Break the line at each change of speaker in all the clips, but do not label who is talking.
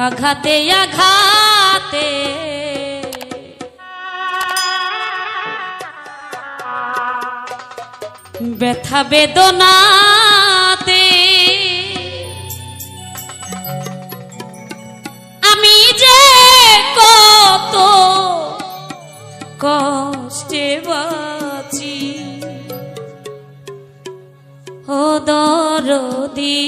আঘাতে আঘাতে ব্যথা বেদনাতে আমি যে কত কষ্টে বাঁচি ও দরদি।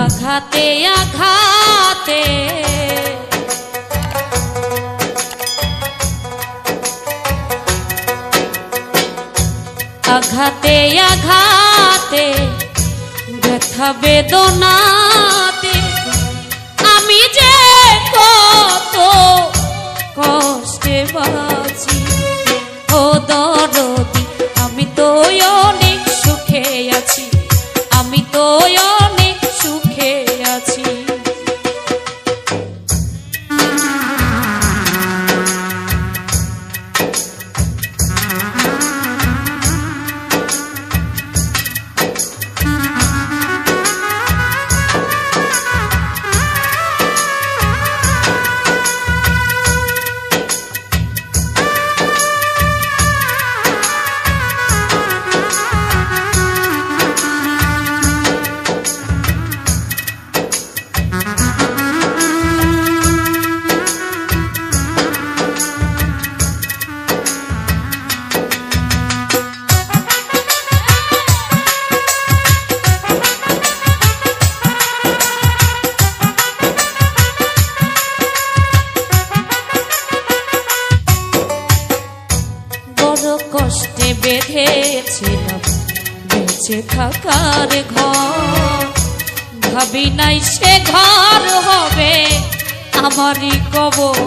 আঘাতে আঘাতে আঘাতে আঘাতে ব্যথা বেদনাতে আমি যে কত কষ্টে বাঁচি ও দরদি। আমি তো অনেক সুখে আছি, আমি তো অনেক সুখে আছি। কষ্টে বেঁধেছিলাম বেঁচে থাকার ঘর, ভাবি নাই সে ঘর হবে আমারই কবর।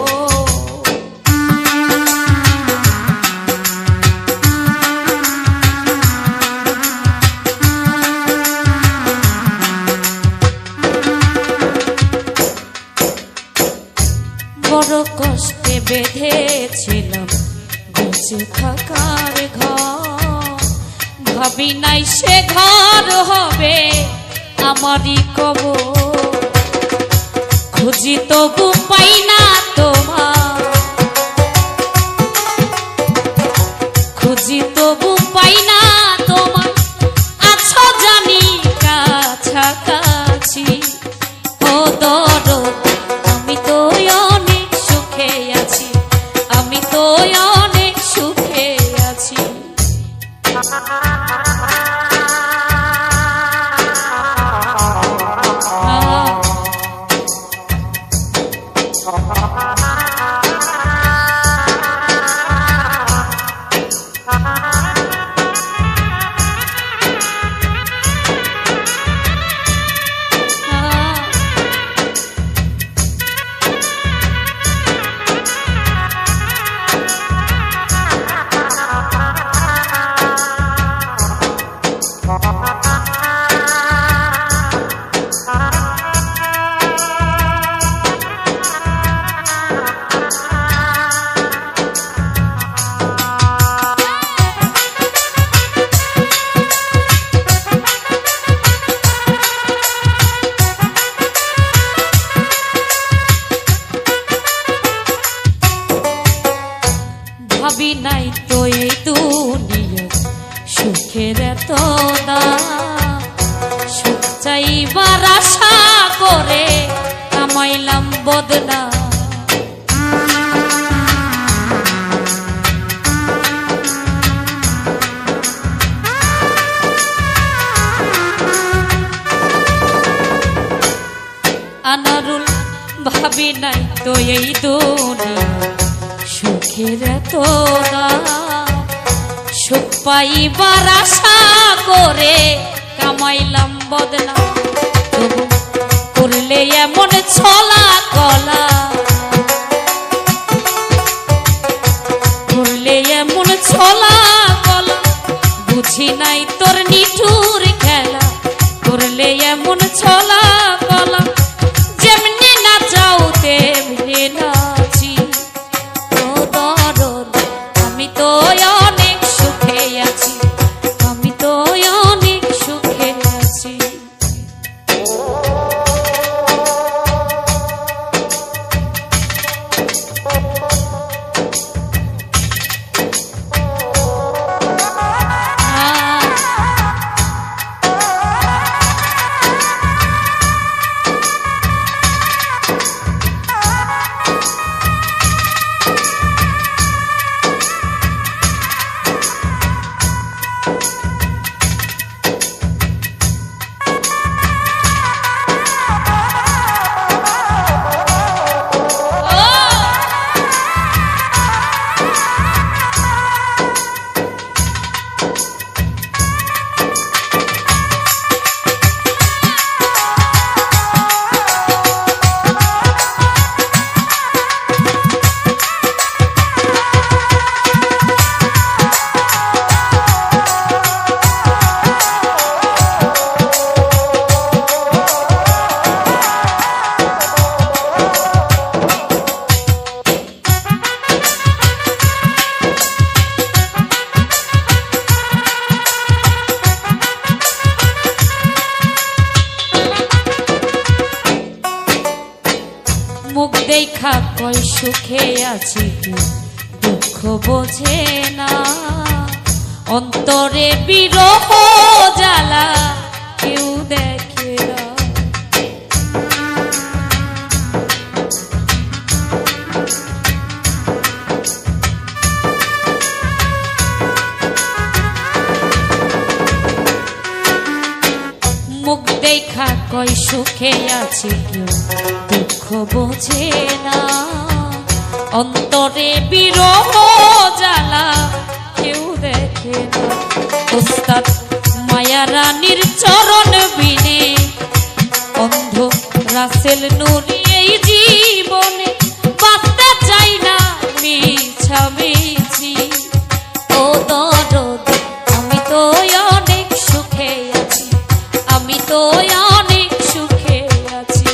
বড় কষ্টে বেঁধেছিলাম বেঁচে থাকার ঘর, ভাবি নাই সে ঘর হবে আমারই কবর। খুঁজি তবু পাই না তোমার, খুঁজি তবু পাই না তোমার, আছো জানি কাছাকাছি ও দরদি। আমি তো অনেক সুখে আছি, আমি তো অনেক সুখে আছি। ভাবি নাই তো এই দুনিয়া সুখের এত দাম, সুখ চাইবার আশা করে কামাইলাম বদনাম। আনারুল ভাবি নাই তো এই দুনিয়া সুখের এত দাম সুখ পাইবার আশা করে কামাইলাম বদনাম তবু করলে এমন ছলা কলা করলে এমন ছলা কলা বুঝি নাই তোর নিঠুর খেলা করলে এমন ছলা কলা যেমনি না চাও তেমনি নাচি ও দরদ আমি তো অনেক সুখে আছি আমি তো অনেক সুখে আছি মুখ দেখা কয় সুখে আছি দুঃখ বোঝে না অন্তরে বিরহ জ্বালা কেউ দেখে না মুখ দেখা কয় সুখে আছি কেউ দুঃখ বোঝে না অন্তরে বিরহ জ্বালা কেউ দেখে না ওস্তাদ মায়া রানীর চরণ বিনে অন্ধ রাসেল নুরি এই জীবনে বাঁচতে চাই না মিছামিছি ও দরদ আমি তো অনেক সুখে আছি আমি তো অনেক সুখে আছি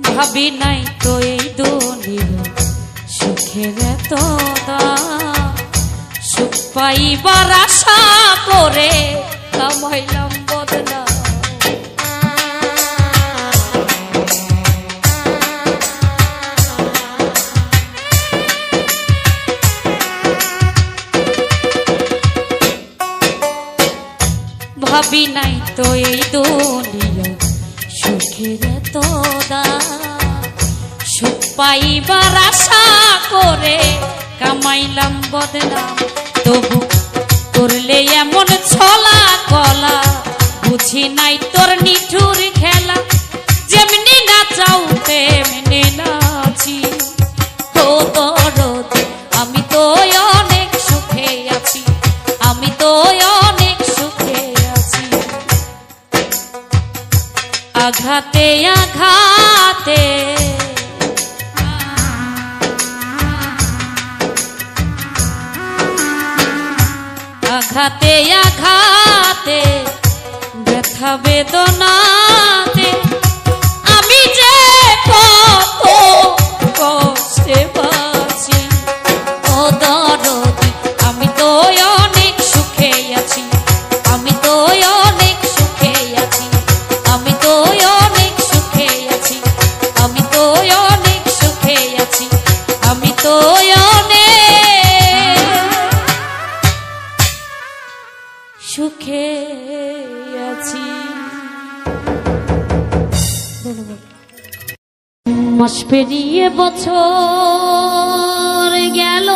ভাবি নাই তো এই দুনিয়া সুখের এত দাম সুখ পাইবার আশা করে কামাইলাম বদনাম ভাবি নাই তো এই দুনিয়া সুখের এত দাম সুখ পাইবার আশা করে কামাইলাম বদনাম তবু করলে এমন ছলা কলা বুঝি নাই তোর নিঠুর খেলা যেমনি না যাও তেমনে নাচি। ও দরদি আমি তো অনেক সুখে আছি, আমি তো অনেক সুখে আছি। আঘাতে আঘাতে আঘাতে আঘাতে ব্যথা বেদনাতে আমি যে কত কষ্টে বাঁচি। ও দরদি আমি তো অনেক সুখে আছি, আমি তো অনেক সুখে আছি, আমি তো অনেক সুখে আছি, আমি তো অনেক সুখে আছি, আমি তো অনেক সুখে আছি। মাস পেরিয়ে বছর গেল,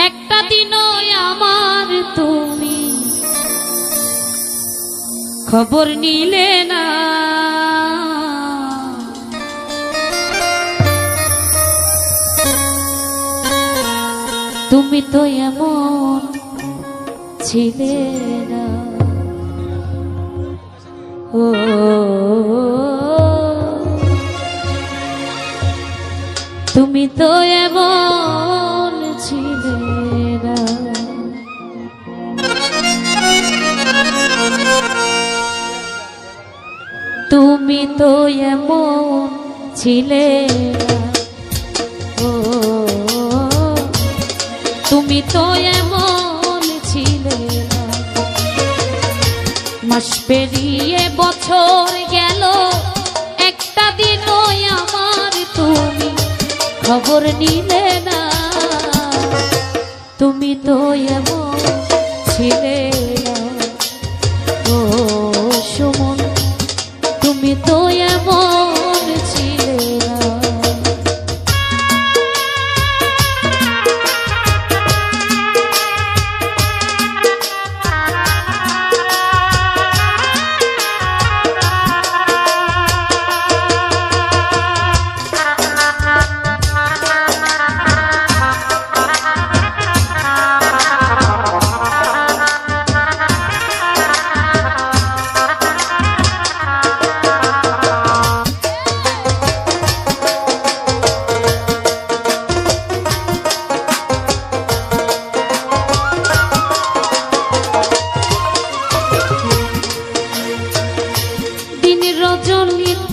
একটা দিনও আমার তুমি খবর নিলে না। তুমি তো এমন ছিলে না। ও তুমি তো এমন ছিলে না। তুমি তো এমন ছিলে না। ও তুমি তো এমন ছিলে না। মাস পেরিয়ে বছর গেল, একটা দিনও আমার তুমি খবর নিলে না। তুমি তো এমন ছিলে না। ও সুমন তুমি তো এমন ছিলে না।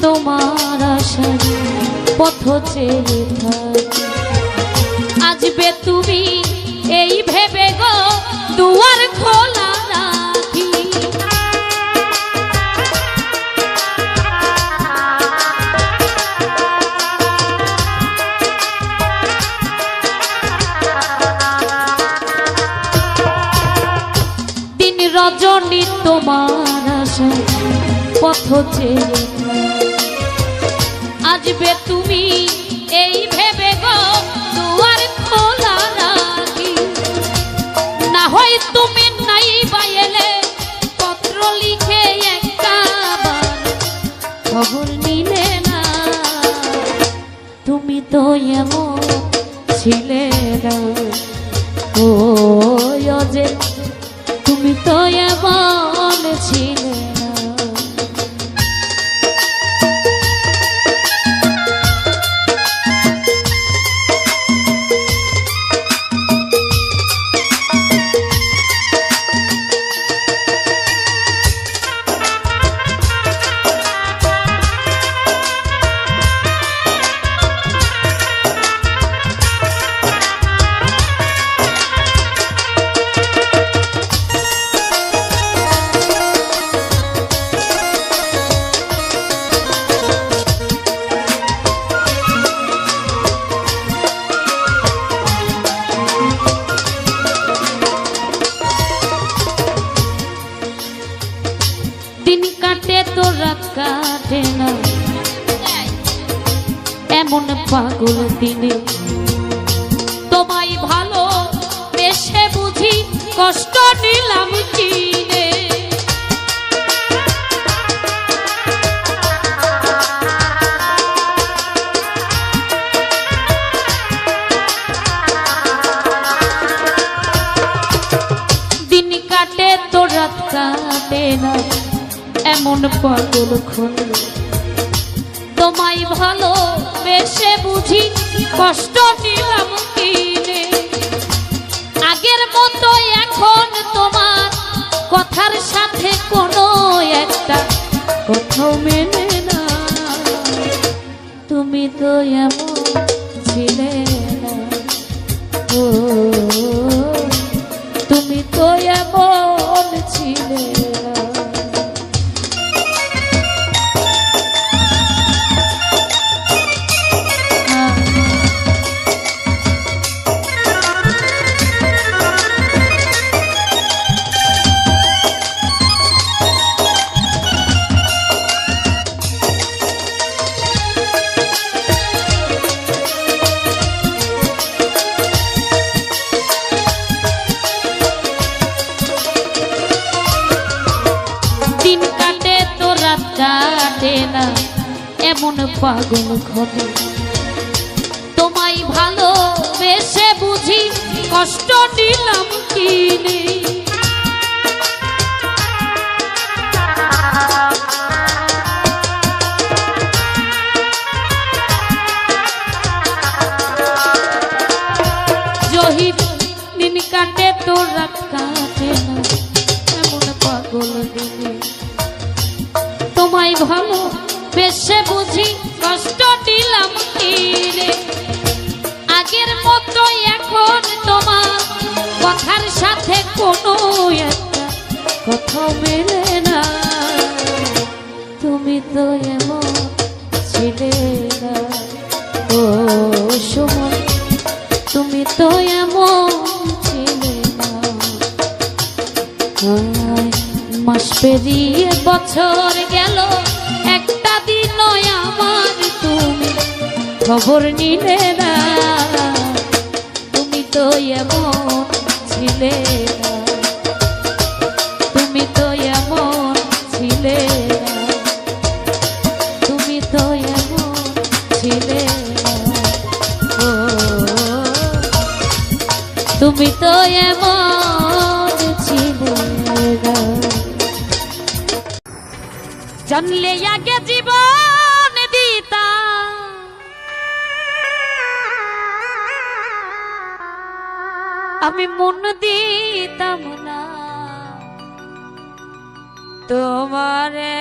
তোমার আশায় পথ চেয়ে থাকি, আসবে তুমি এই ভেবে গো দুয়ার খোলা রাখি। দিন রজনী তোমার আশায় পথ চেয়ে আসবে তুমি এই ভেবে গো দুয়ার খোলা রাখি। না হয় তুমি নাই বাইলে পত্র লিখে একটা খবর নিলে না। তুমি তো এমন ছিলে না। ও যে তুমি তো এমন ছিলে না। রাত কাটে না এমন পাগল দিনে, তোমায় ভালো বেশে বুঝি কষ্ট নিলাম কিনে। না এমন পাগল খোলে তোমায় ভালো বেশে বুঝি কষ্ট নিলাম কিনে আগের মতো এখন তোমার কথার সাথে কোনো একটা কোথাও মেলে না তুমি তো এমন ছিলে না ও তুমি তো এমন ছিলে না কাটে না এমন পাগল ঘটে তোমায় ভালো বেশে বুঝি কষ্ট নিলাম কিনে জহির দিন কাটে তো রাত কাটে না এমন পাগল দিনে তোমায় ভালো বেশে বুঝি কষ্ট দিলাম কিরে আগের মতো এখন তোমার কথার সাথে কোনো একটা কথা মেলে না তুমি তো এমন ছিলে না ও সুমন তুমি তো এমন ছিলে না মাস পেরিয়ে বছর গেল একটা দিন আমার তুমি খবর নিলে না তুমি তো এমন ছিলে না তুমি তো এমন ছিলে না তুমি তো এমন ছিলে না ও তুমি তো এমন ছিলে না জানলে আগে জীবন দিতাম আমি মন দিতাম না তোমারে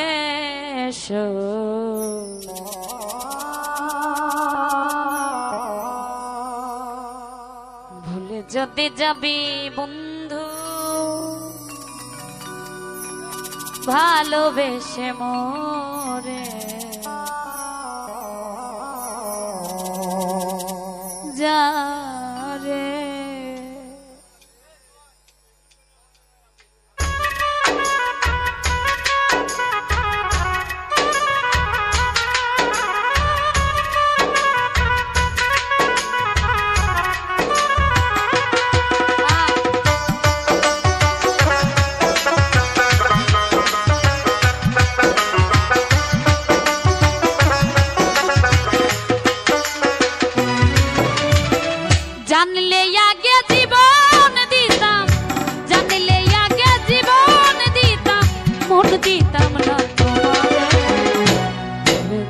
ভুলে যদি যাবি বন্ধু ভালোবেসে মোরে যা রে জানলে আগে জীবন দিতাম জানলে আগে জীবন দিতাম মন দিতাম না তোমারে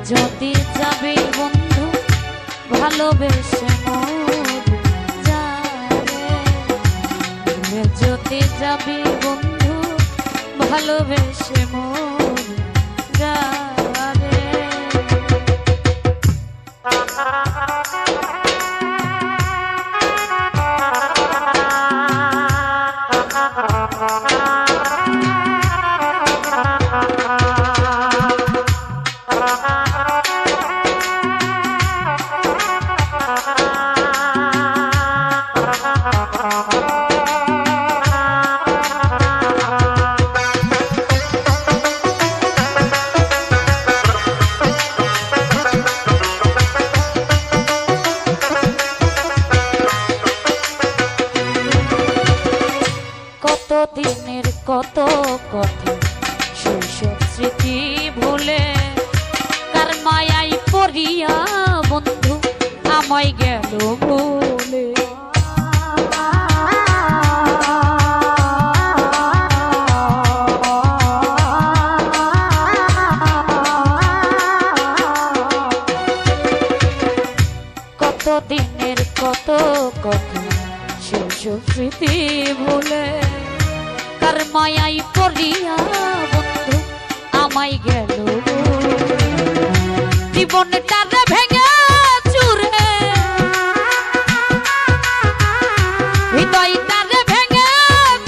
যদি যাবে বন্ধু ভালোবেসে মোরে যা রে যদি যাবে বন্ধু ভালোবেসে মোরে যা রে দিনের কত কথা শৈশব স্মৃতি ভুলে কার মায়াই পড়িয়া বন্ধু আমায় গেল বলে দিনের কত কথা সেসব স্মৃতি ভুলে কার মায়াই পড়িয়া বন্ধু আমায় গেল জীবনটারে ভেঙে চুরে হৃদয়টারে ভেঙে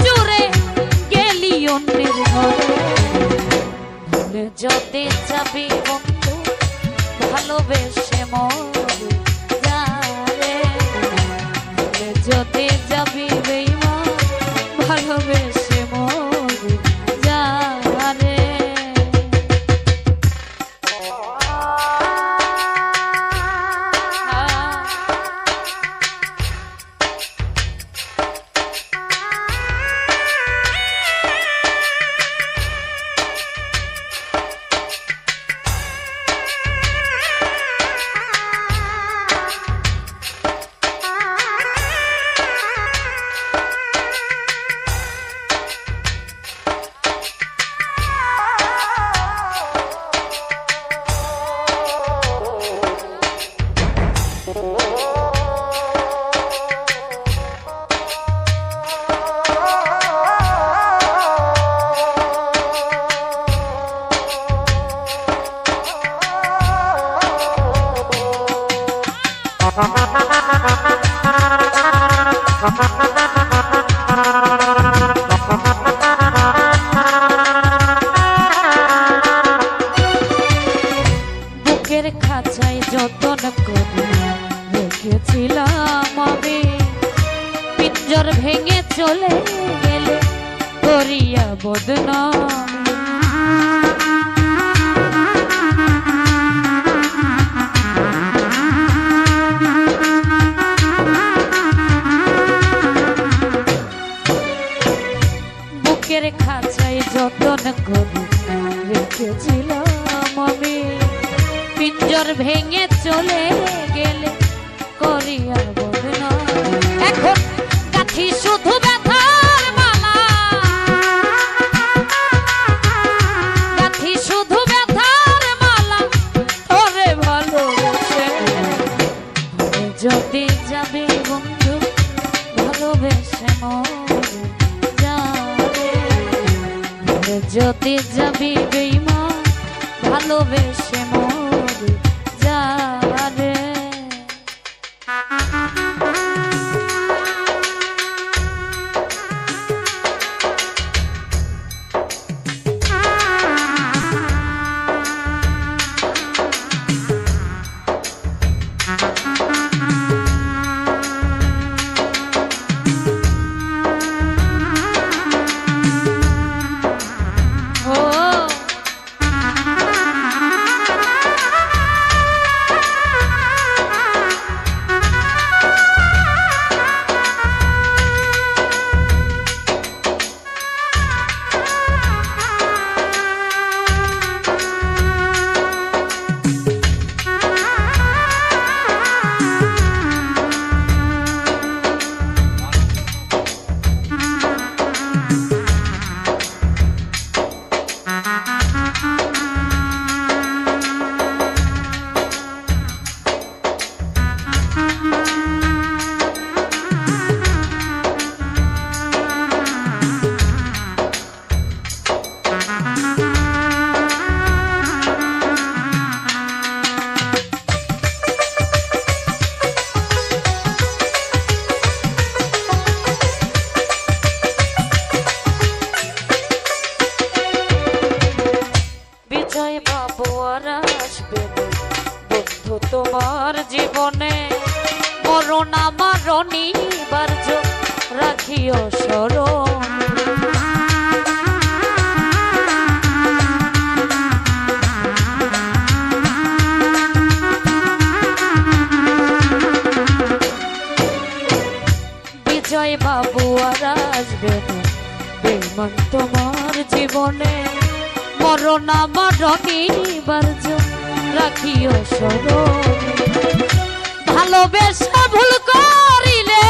চুরে গেলি অন্যের ঘরে ভুলে যদি যাবি বন্ধু ভালোবেসে মরে যারে ভুলে যদি যাবি বেঈমান ভালোবেসে মরে যারে বুকের খাঁচায় যতন করে রেখেছিলাম আমি পিঞ্জর ভেঙে চলে গেলে করিয়া বদনাম বুকের খাঁচায় যতন করে রেখেছিলাম আমি পিঞ্জর ভেঙে চলে গেলে করিয়া বদনাম এখন কাঠি শুধু ব্যথার মালা কাঠি শুধু ব্যথার মালা তোরে ভালোবেসে যদি যাবে বন্ধু ভালোবেসে মরে যাবে যদি যাবি বেঈমান ভালোবেসে মরে যাবে তোমার জীবনে মরণ আমার অনিবার্য রাখিও স্মরণ বিজয় বাবু আর আসবে না বেঈমান তোমার জীবনে মরণ আমার অনিবার্য রাখিও স্মরণ ভালোবেসে ভুল করিলে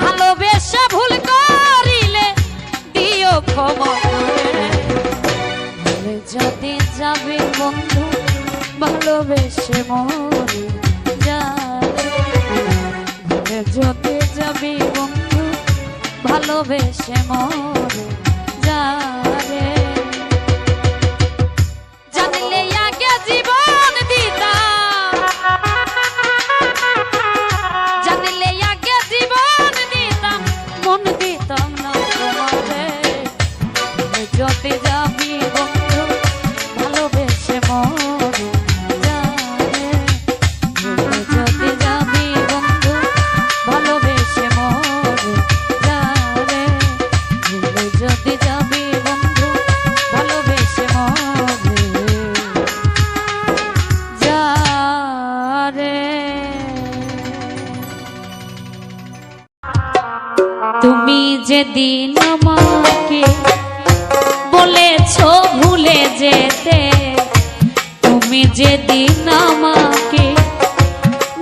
ভালোবেসে ভুল করিলে দিও ক্ষমা করে যদি যাবে বন্ধু ভালোবেসে মরে যারে ভুলে যদি যাবি বন্ধু ভালোবেসে মরে যারে জানলে আগে জীবন দিতাম জানলে আগে জীবন দিতাম মন দিতাম না তোমারে ভুলে যদি যাবি বন্ধু ভালোবেসে মরে যারে ভুলে যদি যাবি বন্ধু ভালোবেসে মরে যারে ভুলে যদি যাবি বন্ধু ভালোবেসে মরে যারে তুমি যেদিন আমাকে বলেছো ভুলে যেতে তুমি যেদিন আমাকে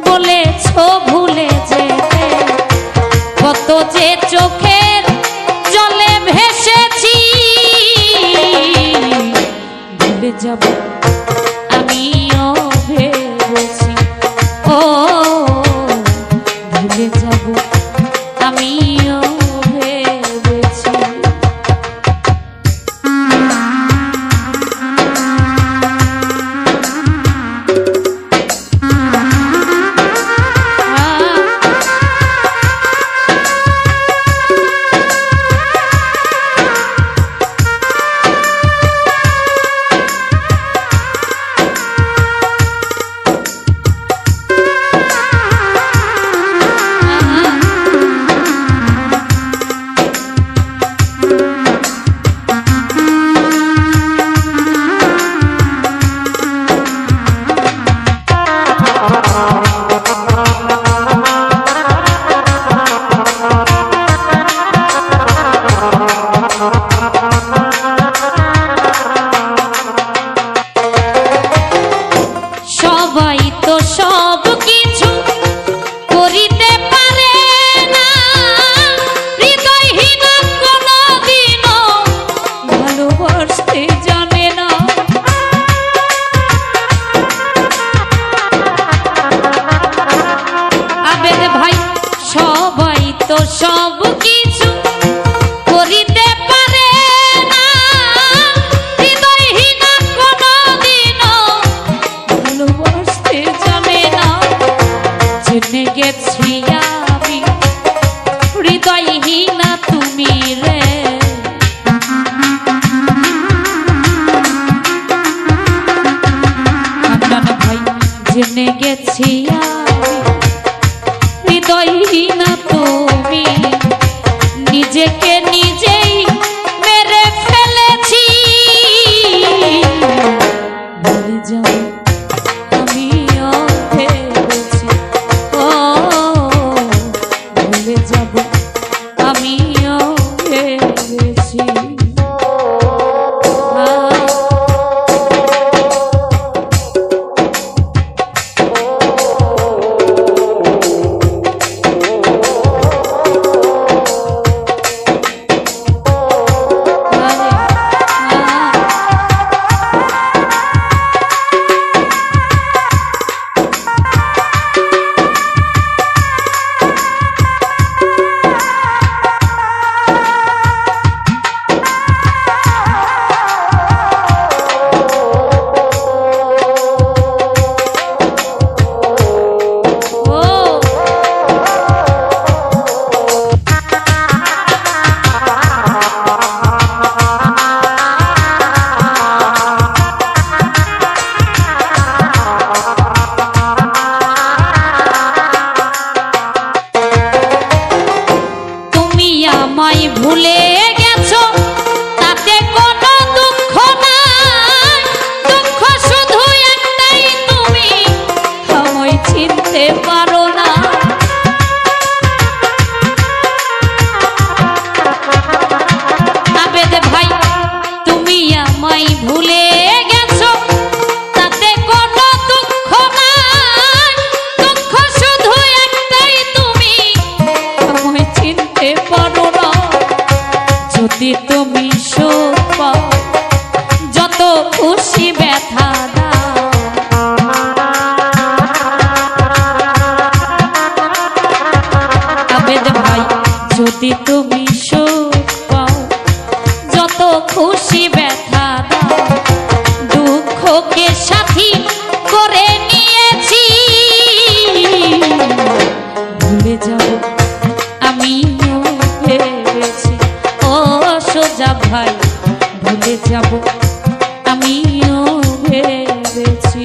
বলেছো ভুলে যেতে কত যে চোখের জলে ভেসেছি ভুলে যাব আমিও ভেবেছি ও ভুলে যাব আমিও ভেবেছি সব কিছু করিতে পারে না হৃদয়হীন কোনদিনও ভালোবাসতে জানে না জেনে গেছি আমি হৃদয়হীন তুমি রে আন্দান ভাই জেনে গেছি আমি হৃদয়হীন তুমি নিজেকে নিজেই মেরে ফেলেছি ভুলে যাব আমিও ভেবেছি ও ভুলে যাব আমিও ভেবেছি ভুলে গেছো তাতে কোনো দুঃখ নাই দুঃখ শুধু একটাই তুমি আমায় চিনতে পারো না আবেদ ভাই তুমি আমায় ভুলে গেছো তাতে কোনো দুঃখ নাই দুঃখ শুধু একটাই তুমি আমায় চিনতে পারো না যদি তুমি সুখ পাও যত খুশি ব্যথা দাও আমিও ভেবেছি।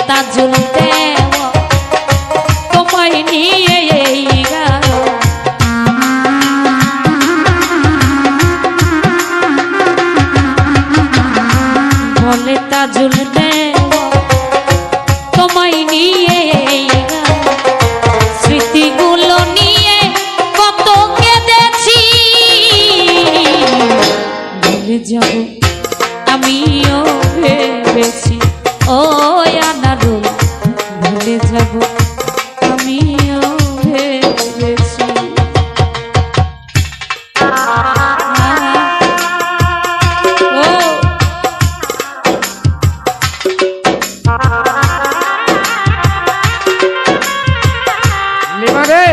তা জ্বলতে তোমায় নিয়ে গেল বলে তা জ্বলতে তোমায় নিয়ে গেল স্মৃতিগুলো নিয়ে কত কেঁদেছি ভুলে যাব আমিও ভেবেছি ও আনারুল ভুলে যাব আমিও ভেবেছি।
লিমারে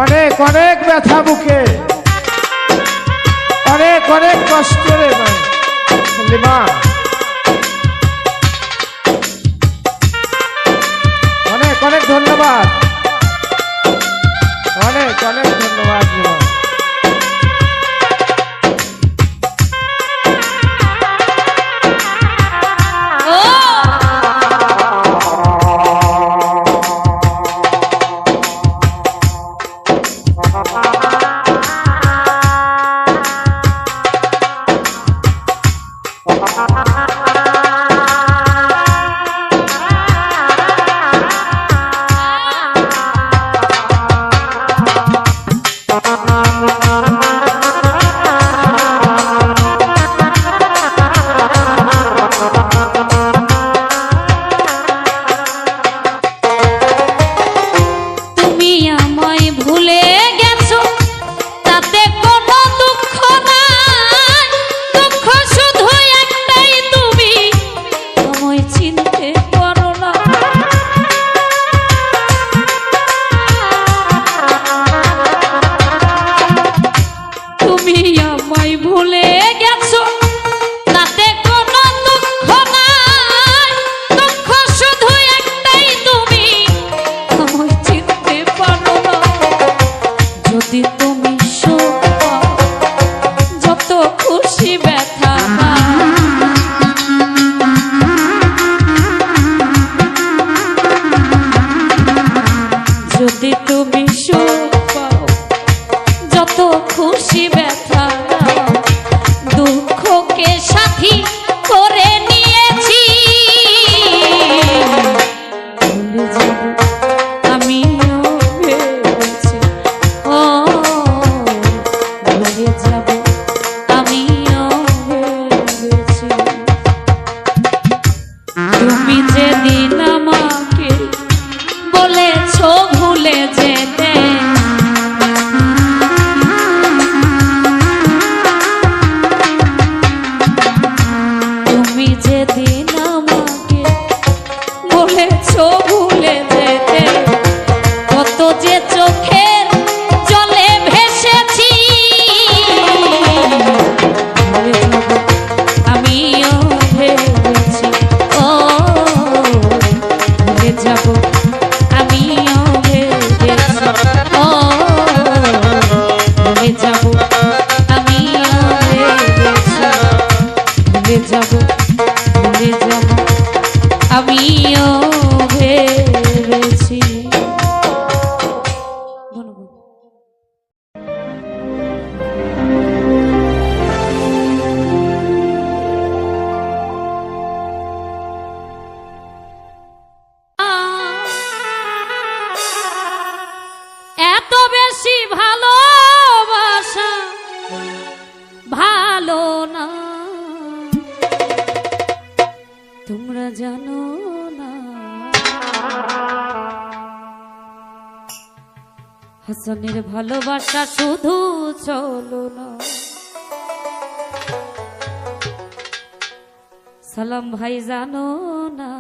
অনেক অনেক ব্যথা বুকে অনেক অনেক কষ্ট রে লিমা অনেক ধন্যবাদ অনেক অনেক ধন্যবাদ যদি তুমি সুখ পাও যত খুশি ব্যথা দুঃখকে সাথী করে নিয়েছি ভুলে যাব আমিও ভেবেছি ও ভুলে যাব আমিও ভেবেছি তুমি যেদিন আমাকে বলেছো ভুলে যেতে তুমি যেদিন আমাকে বলেছো ভুলে যেতে
হাসানের ভালোবাসা শুধু চলো না। সালাম ভাই জানো না,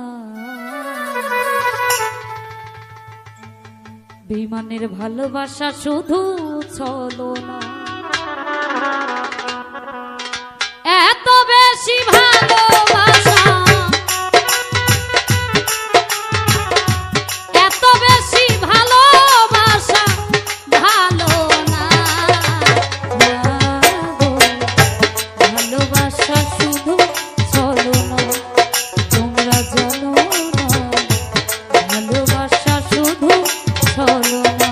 বেঈমানের ভালোবাসা শুধু চলো না। এত বেশি ভালোবাসা, এত বেশি ভালোবাসা ভালো না। ভালোবাসা শুধু চলো না, তোমরা জানো না, ভালোবাসা শুধু চলো না।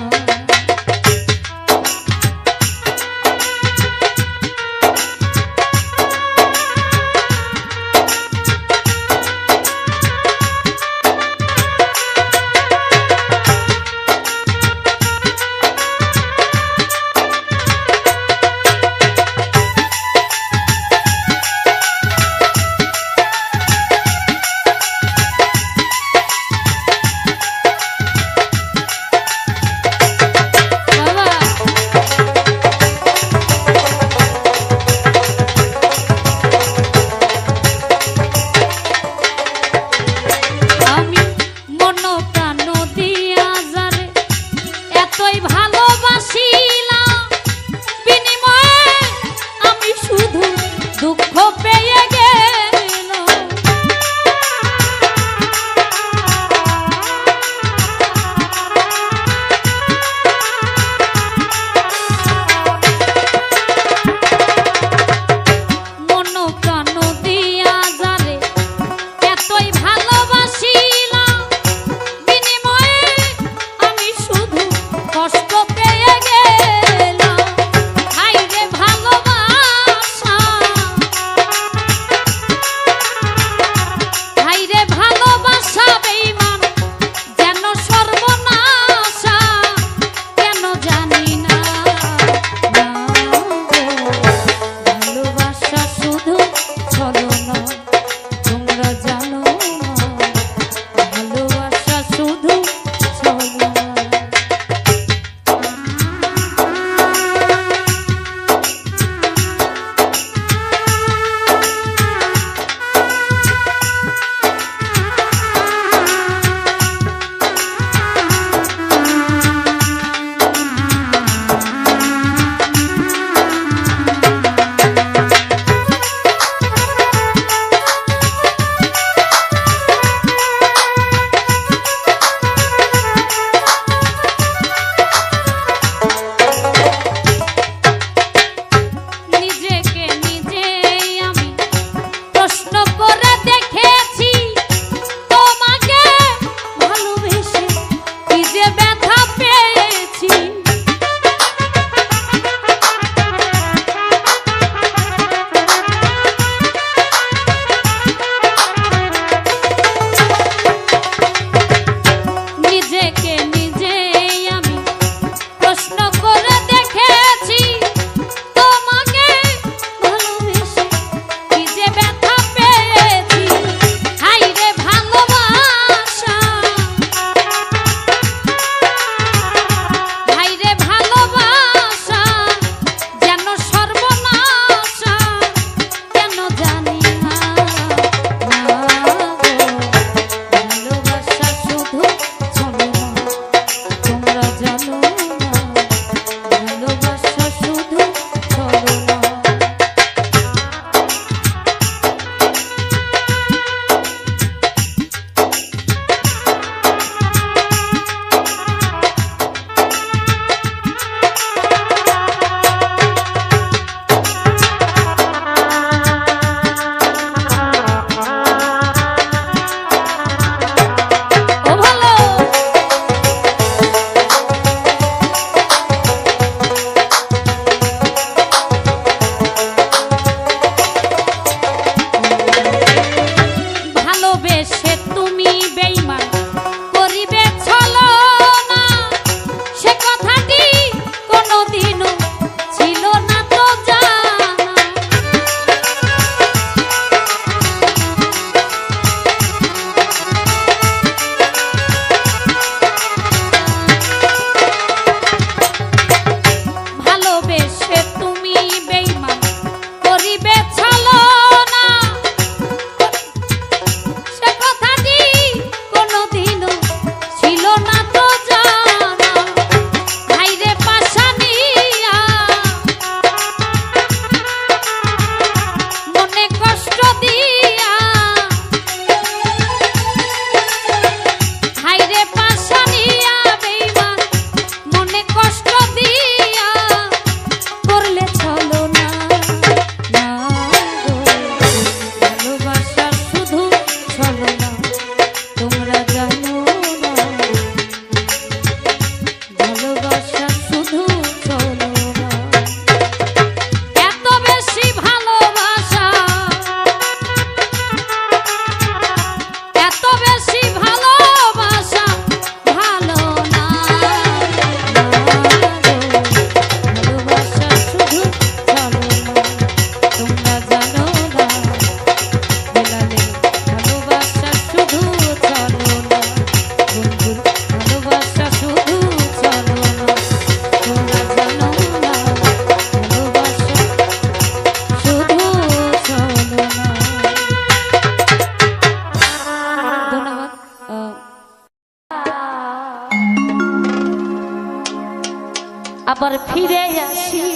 আবার ফিরে আসি।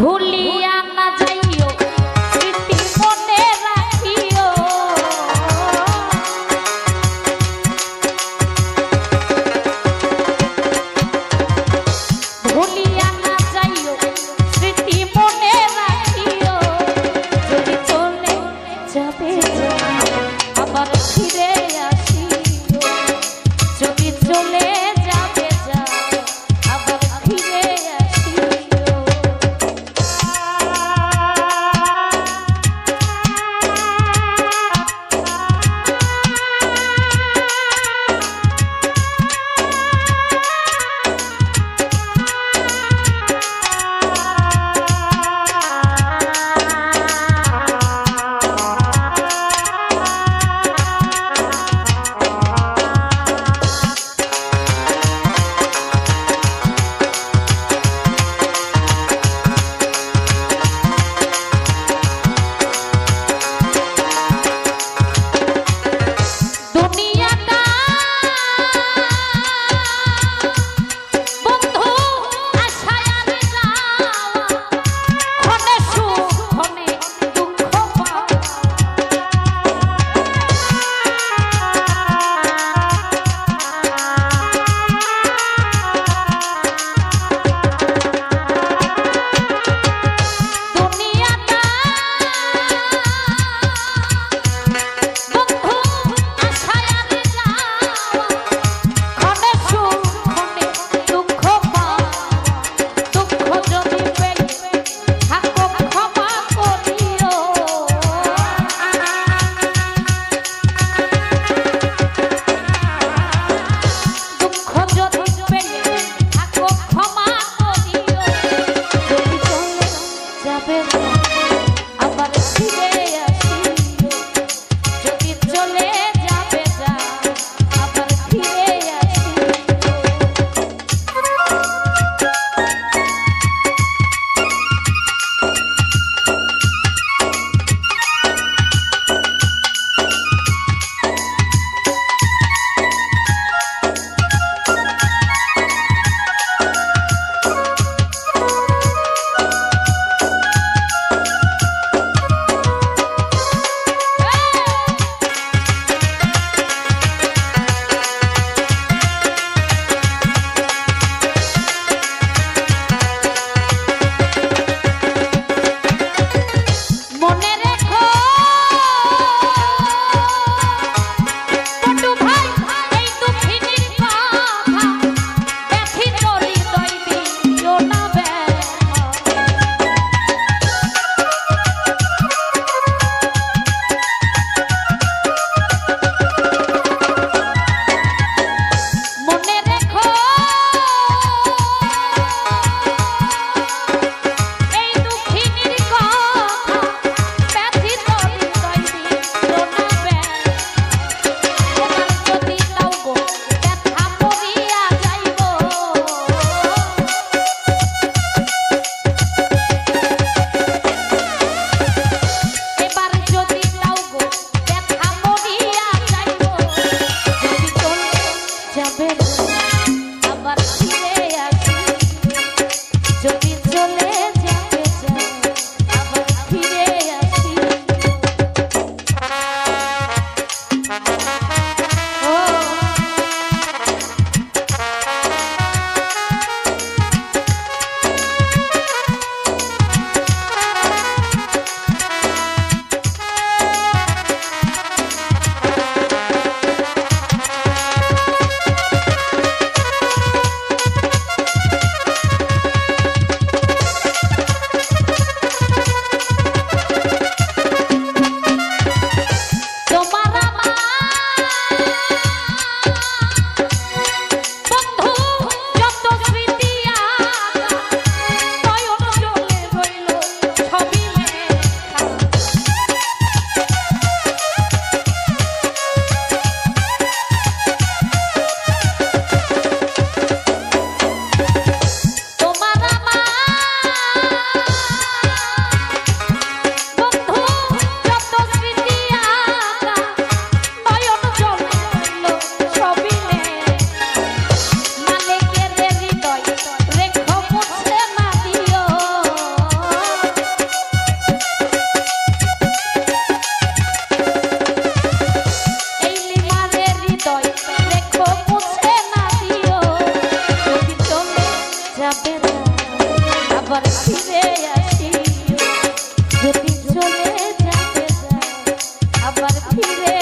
ভুলিয়া না যাইও স্মৃতি মনে রাখিও, ভুলিয়া না যাইও স্মৃতি মনে রাখিও। যদি চলে যাবে আবার ফিরে আসিও, যদি চলে যাবে আবার ফিরে আসিও।
ফিরে